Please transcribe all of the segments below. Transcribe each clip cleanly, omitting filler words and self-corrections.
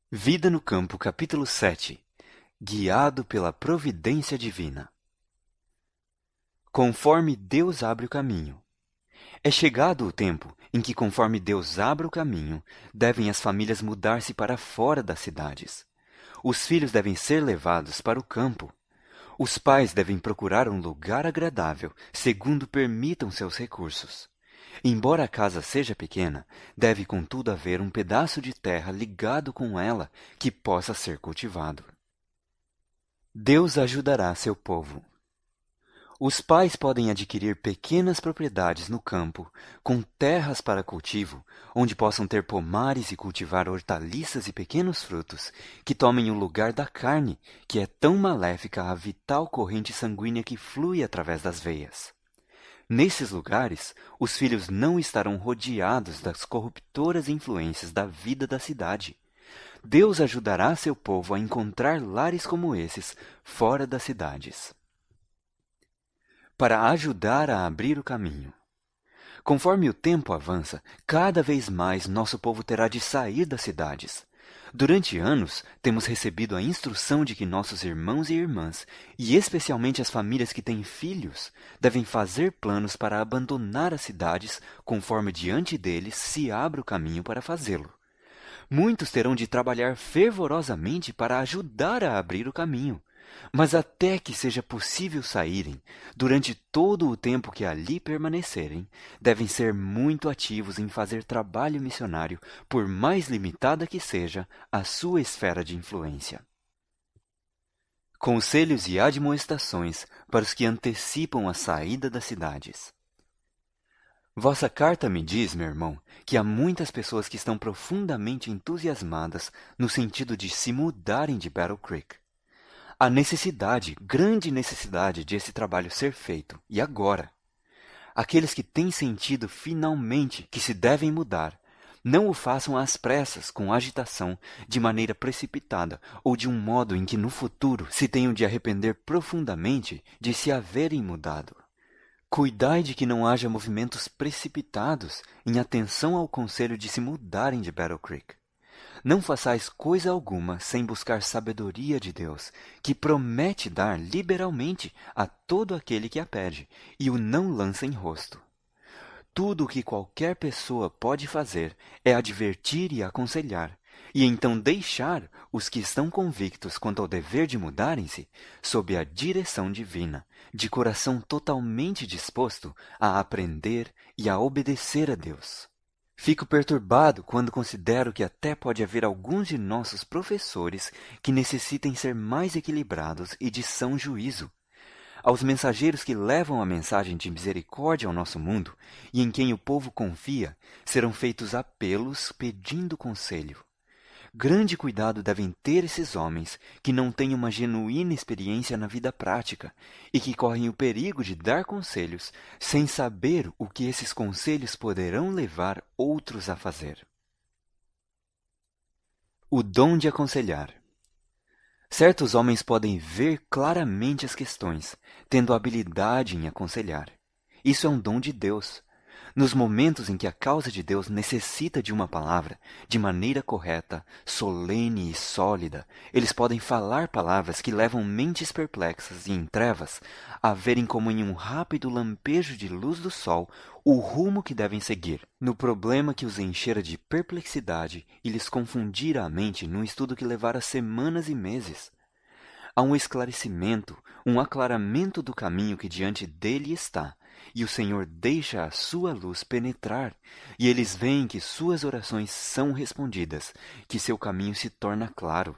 Vida no Campo, capítulo 7. Guiado pela providência divina. Conforme Deus abre o caminho. É chegado o tempo em que, conforme Deus abre o caminho, devem as famílias mudar-se para fora das cidades. Os filhos devem ser levados para o campo. Os pais devem procurar um lugar agradável, segundo permitam seus recursos. Embora a casa seja pequena, deve contudo haver um pedaço de terra ligado com ela que possa ser cultivado. Deus ajudará seu povo. Os pais podem adquirir pequenas propriedades no campo, com terras para cultivo, onde possam ter pomares e cultivar hortaliças e pequenos frutos, que tomem o lugar da carne, que é tão maléfica à vital corrente sanguínea que flui através das veias. Nesses lugares, os filhos não estarão rodeados das corruptoras influências da vida da cidade. Deus ajudará seu povo a encontrar lares como esses fora das cidades, para ajudar a abrir o caminho. Conforme o tempo avança, cada vez mais nosso povo terá de sair das cidades. Durante anos, temos recebido a instrução de que nossos irmãos e irmãs, e especialmente as famílias que têm filhos, devem fazer planos para abandonar as cidades conforme diante deles se abre o caminho para fazê-lo. Muitos terão de trabalhar fervorosamente para ajudar a abrir o caminho. Mas até que seja possível saírem, durante todo o tempo que ali permanecerem, devem ser muito ativos em fazer trabalho missionário, por mais limitada que seja a sua esfera de influência. Conselhos e admoestações para os que antecipam a saída das cidades. Vossa carta me diz, meu irmão, que há muitas pessoas que estão profundamente entusiasmadas no sentido de se mudarem de Battle Creek. Há necessidade, grande necessidade de esse trabalho ser feito, e agora. Aqueles que têm sentido finalmente que se devem mudar, não o façam às pressas, com agitação, de maneira precipitada, ou de um modo em que no futuro se tenham de arrepender profundamente de se haverem mudado. Cuidai de que não haja movimentos precipitados em atenção ao conselho de se mudarem de Battle Creek. Não façais coisa alguma sem buscar sabedoria de Deus, que promete dar liberalmente a todo aquele que a pede, e o não lança em rosto. Tudo o que qualquer pessoa pode fazer é advertir e aconselhar, e então deixar os que estão convictos quanto ao dever de mudarem-se, sob a direção divina, de coração totalmente disposto a aprender e a obedecer a Deus. Fico perturbado quando considero que até pode haver alguns de nossos professores que necessitem ser mais equilibrados e de são juízo. Aos mensageiros que levam a mensagem de misericórdia ao nosso mundo e em quem o povo confia, serão feitos apelos pedindo conselho. Grande cuidado devem ter esses homens que não têm uma genuína experiência na vida prática e que correm o perigo de dar conselhos sem saber o que esses conselhos poderão levar outros a fazer. O dom de aconselhar. Certos homens podem ver claramente as questões, tendo habilidade em aconselhar. Isso é um dom de Deus. Nos momentos em que a causa de Deus necessita de uma palavra, de maneira correta, solene e sólida, eles podem falar palavras que levam mentes perplexas e em trevas a verem como em um rápido lampejo de luz do sol o rumo que devem seguir, no problema que os enchera de perplexidade e lhes confundira a mente num estudo que levara semanas e meses. Há um esclarecimento, um aclaramento do caminho que diante dele está, e o Senhor deixa a sua luz penetrar, e eles veem que suas orações são respondidas, que seu caminho se torna claro.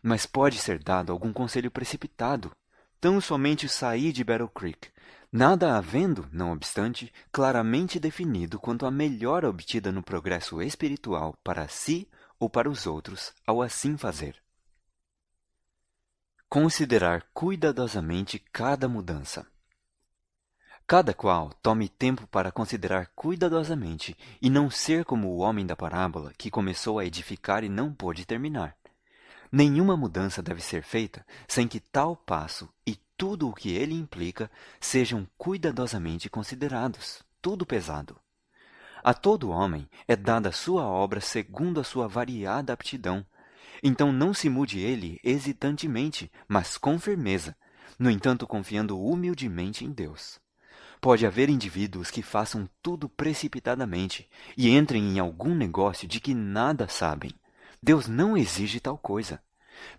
Mas pode ser dado algum conselho precipitado, tão somente sair de Battle Creek, nada havendo, não obstante, claramente definido quanto à melhora obtida no progresso espiritual para si ou para os outros ao assim fazer. Considerar cuidadosamente cada mudança. Cada qual tome tempo para considerar cuidadosamente e não ser como o homem da parábola que começou a edificar e não pôde terminar. Nenhuma mudança deve ser feita sem que tal passo e tudo o que ele implica sejam cuidadosamente considerados, tudo pesado. A todo homem é dada a sua obra segundo a sua variada aptidão. Então não se mude ele hesitantemente, mas com firmeza, no entanto confiando humildemente em Deus. Pode haver indivíduos que façam tudo precipitadamente e entrem em algum negócio de que nada sabem. Deus não exige tal coisa.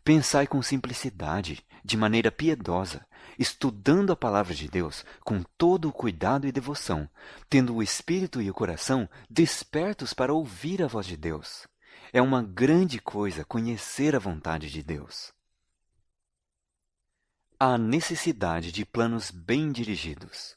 Pensai com simplicidade, de maneira piedosa, estudando a palavra de Deus com todo o cuidado e devoção, tendo o espírito e o coração despertos para ouvir a voz de Deus. É uma grande coisa conhecer a vontade de Deus. Há necessidade de planos bem dirigidos.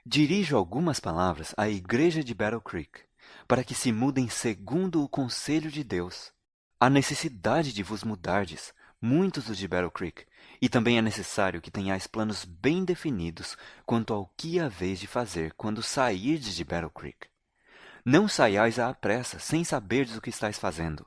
Dirijo algumas palavras à igreja de Battle Creek, para que se mudem segundo o conselho de Deus. Há necessidade de vos mudardes, muitos dos de Battle Creek, e também é necessário que tenhais planos bem definidos quanto ao que haveis de fazer quando sairdes de Battle Creek. Não saiais à pressa, sem saberdes o que estáis fazendo.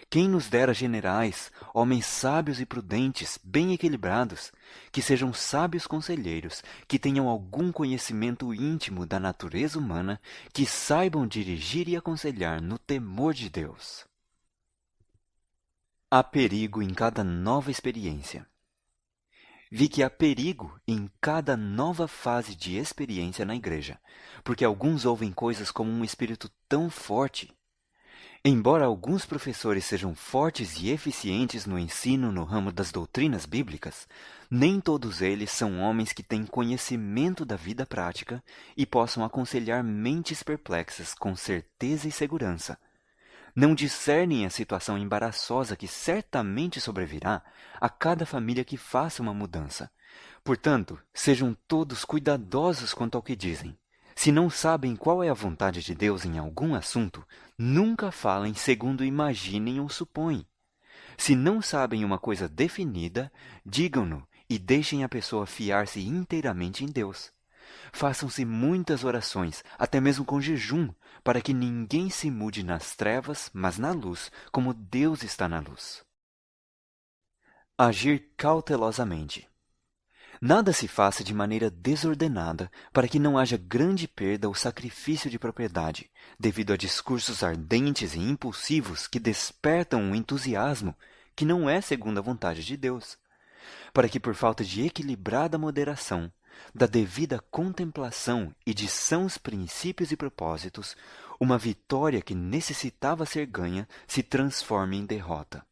Quem nos dera generais, homens sábios e prudentes, bem equilibrados, que sejam sábios conselheiros, que tenham algum conhecimento íntimo da natureza humana, que saibam dirigir e aconselhar no temor de Deus. Há perigo em cada nova experiência. Vi que há perigo em cada nova fase de experiência na igreja, porque alguns ouvem coisas como um espírito tão forte. Embora alguns professores sejam fortes e eficientes no ensino no ramo das doutrinas bíblicas, nem todos eles são homens que têm conhecimento da vida prática e possam aconselhar mentes perplexas com certeza e segurança. Não discernem a situação embaraçosa que certamente sobrevirá a cada família que faça uma mudança. Portanto, sejam todos cuidadosos quanto ao que dizem. Se não sabem qual é a vontade de Deus em algum assunto, nunca falem segundo imaginem ou supõem. Se não sabem uma coisa definida, digam-no e deixem a pessoa fiar-se inteiramente em Deus. Façam-se muitas orações, até mesmo com jejum, para que ninguém se mude nas trevas, mas na luz, como Deus está na luz. Agir cautelosamente. Nada se faça de maneira desordenada para que não haja grande perda ou sacrifício de propriedade, devido a discursos ardentes e impulsivos que despertam um entusiasmo que não é segundo a vontade de Deus, para que por falta de equilibrada moderação, da devida contemplação e de sãos princípios e propósitos, uma vitória que necessitava ser ganha se transforme em derrota.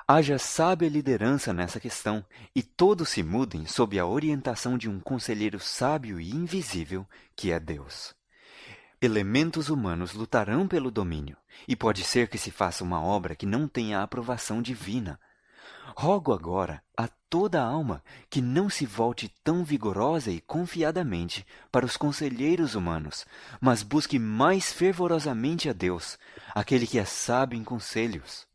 Haja sábia liderança nessa questão e todos se mudem sob a orientação de um conselheiro sábio e invisível, que é Deus. Elementos humanos lutarão pelo domínio, e pode ser que se faça uma obra que não tenha a aprovação divina. Rogo agora a toda alma que não se volte tão vigorosa e confiadamente para os conselheiros humanos, mas busque mais fervorosamente a Deus, aquele que é sábio em conselhos.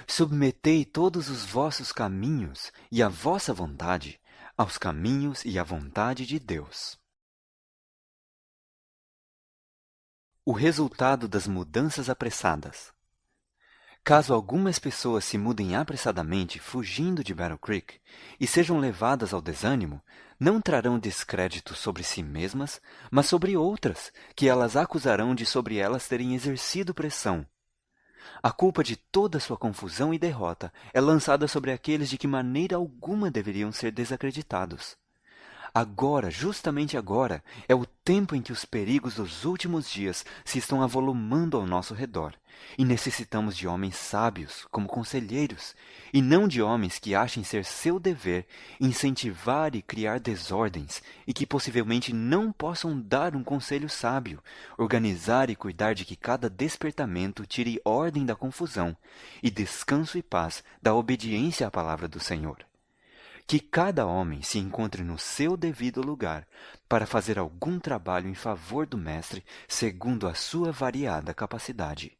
Submetei todos os vossos caminhos e a vossa vontade aos caminhos e à vontade de Deus. O resultado das mudanças apressadas. Caso algumas pessoas se mudem apressadamente fugindo de Battle Creek e sejam levadas ao desânimo, não trarão descrédito sobre si mesmas, mas sobre outras, que elas acusarão de sobre elas terem exercido pressão. A culpa de toda sua confusão e derrota é lançada sobre aqueles de que maneira alguma deveriam ser desacreditados. Agora, justamente agora, é o tempo em que os perigos dos últimos dias se estão avolumando ao nosso redor, e necessitamos de homens sábios como conselheiros, e não de homens que achem ser seu dever incentivar e criar desordens, e que possivelmente não possam dar um conselho sábio, organizar e cuidar de que cada despertamento tire ordem da confusão, e descanso e paz da obediência à palavra do Senhor. Que cada homem se encontre no seu devido lugar para fazer algum trabalho em favor do Mestre segundo a sua variada capacidade.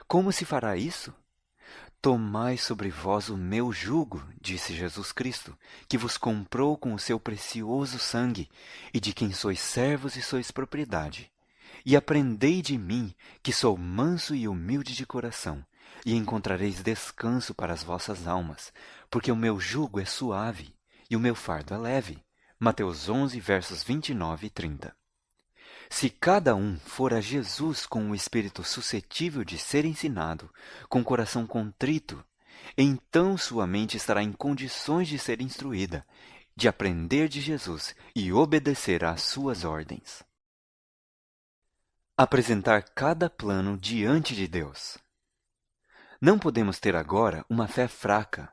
Como se fará isso? Tomai sobre vós o meu jugo, disse Jesus Cristo, que vos comprou com o seu precioso sangue, e de quem sois servos e sois propriedade. E aprendei de mim, que sou manso e humilde de coração, e encontrareis descanso para as vossas almas, porque o meu jugo é suave e o meu fardo é leve. Mateus 11, versos 29 e 30. Se cada um for a Jesus com o espírito suscetível de ser ensinado, com coração contrito, então sua mente estará em condições de ser instruída, de aprender de Jesus e obedecer às suas ordens. Apresentar cada plano diante de Deus. Não podemos ter agora uma fé fraca.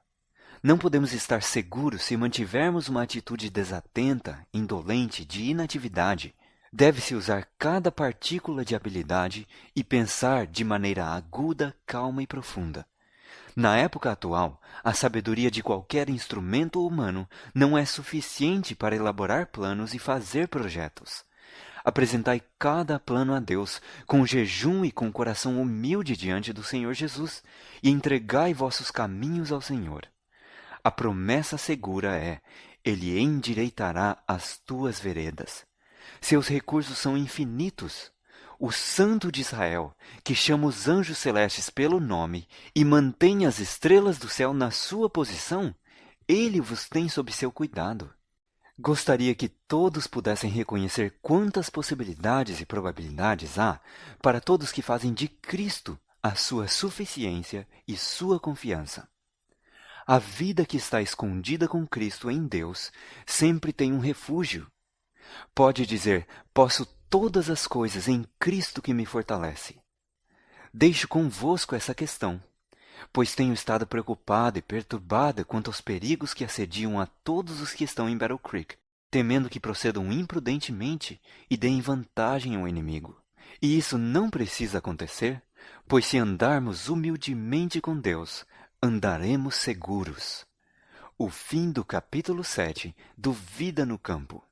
Não podemos estar seguros se mantivermos uma atitude desatenta, indolente, de inatividade. Deve-se usar cada partícula de habilidade e pensar de maneira aguda, calma e profunda. Na época atual, a sabedoria de qualquer instrumento humano não é suficiente para elaborar planos e fazer projetos. Apresentai cada plano a Deus, com jejum e com coração humilde diante do Senhor Jesus, e entregai vossos caminhos ao Senhor. A promessa segura é: Ele endireitará as tuas veredas. Seus recursos são infinitos. O Santo de Israel, que chama os anjos celestes pelo nome e mantém as estrelas do céu na sua posição, ele vos tem sob seu cuidado. Gostaria que todos pudessem reconhecer quantas possibilidades e probabilidades há para todos que fazem de Cristo a sua suficiência e sua confiança. A vida que está escondida com Cristo em Deus sempre tem um refúgio. Pode dizer: posso todas as coisas em Cristo que me fortalece. Deixo convosco essa questão, pois tenho estado preocupada e perturbada quanto aos perigos que assediam a todos os que estão em Battle Creek, temendo que procedam imprudentemente e deem vantagem ao inimigo. E isso não precisa acontecer, pois se andarmos humildemente com Deus, andaremos seguros. O fim do capítulo 7 do Vida no Campo.